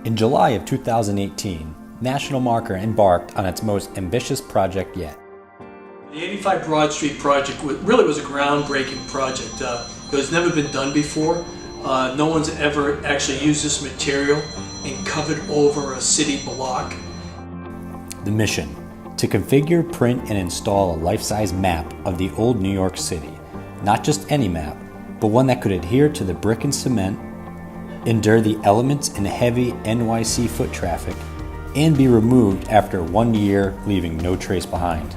In July of 2018, National Marker embarked on its most ambitious project yet. The 85 Broad Street project really was a groundbreaking project. It has never been done before. No one's ever actually used this material and covered over a city block. The mission: to configure, print, and install a life-size map of the old New York City. Not just any map, but one that could adhere to the brick and cement, endure the elements and heavy NYC foot traffic, and be removed after 1 year, leaving no trace behind.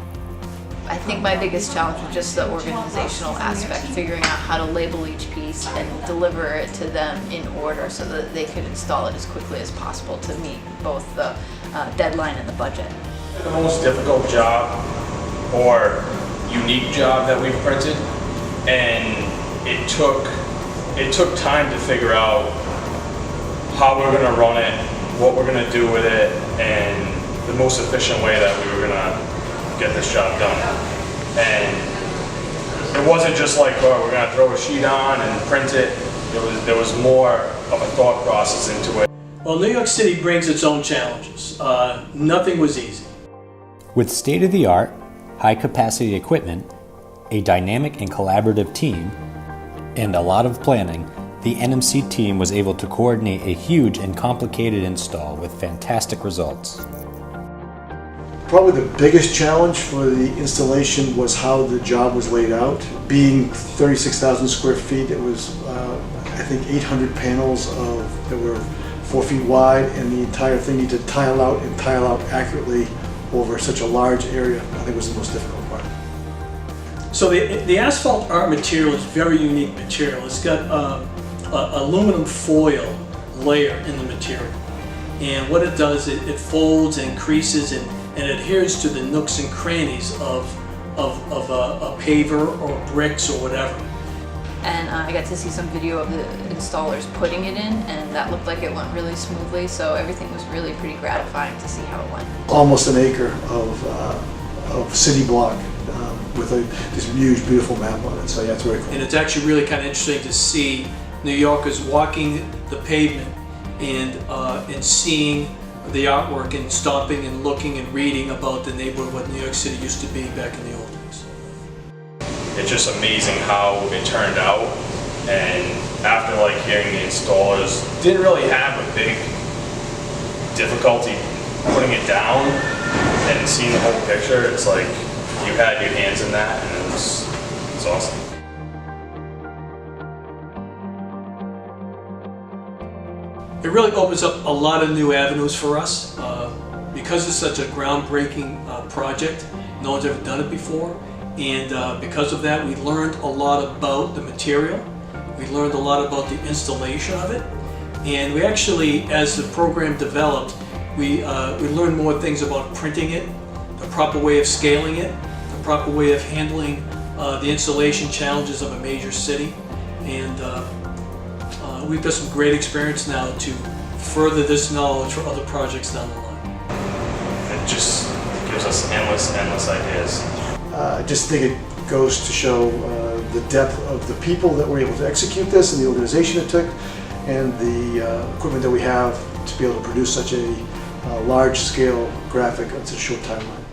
I think my biggest challenge was just the organizational aspect, figuring out how to label each piece and deliver it to them in order so that they could install it as quickly as possible to meet both the deadline and the budget. The most difficult job or unique job that we've printed, and it took time to figure out how we're going to run it, what we're going to do with it, and the most efficient way that we were going to get this job done. And it wasn't just like, oh, we're going to throw a sheet on and print it. There was more of a thought process into it. Well, New York City brings its own challenges. Nothing was easy. With state-of-the-art, high-capacity equipment, a dynamic and collaborative team, and a lot of planning, the NMC team was able to coordinate a huge and complicated install with fantastic results. Probably the biggest challenge for the installation was how the job was laid out. Being 36,000 square feet, it was I think 800 panels that were 4 feet wide, and the entire thing needed to tile out and tile out accurately over such a large area. I think was the most difficult part. So the asphalt art material is very unique material. It's got a aluminum foil layer in the material, and what it does, it folds and creases and adheres to the nooks and crannies of a paver or bricks or whatever. And I got to see some video of the installers putting it in, and that looked like it went really smoothly, so everything was really pretty gratifying to see how it went. Almost an acre of city block with this huge, beautiful map on it, so yeah, it's very cool. And it's actually really kind of interesting to see New Yorkers walking the pavement and seeing the artwork and stopping and looking and reading about the neighborhood, what New York City used to be back in the old days. It's just amazing how it turned out, and after hearing the installers, didn't really have a big difficulty putting it down and seeing the whole picture. It's like you had your hands in that, and it's awesome. It really opens up a lot of new avenues for us. Because it's such a groundbreaking project, no one's ever done it before, and because of that we learned a lot about the material, we learned a lot about the installation of it, and we actually, as the program developed, we learned more things about printing it, the proper way of scaling it, the proper way of handling the installation challenges of a major city, and we've got some great experience now to further this knowledge for other projects down the line. It just gives us endless ideas. I just think it goes to show the depth of the people that were able to execute this and the organization it took, and the equipment that we have to be able to produce such a large-scale graphic on such a short timeline.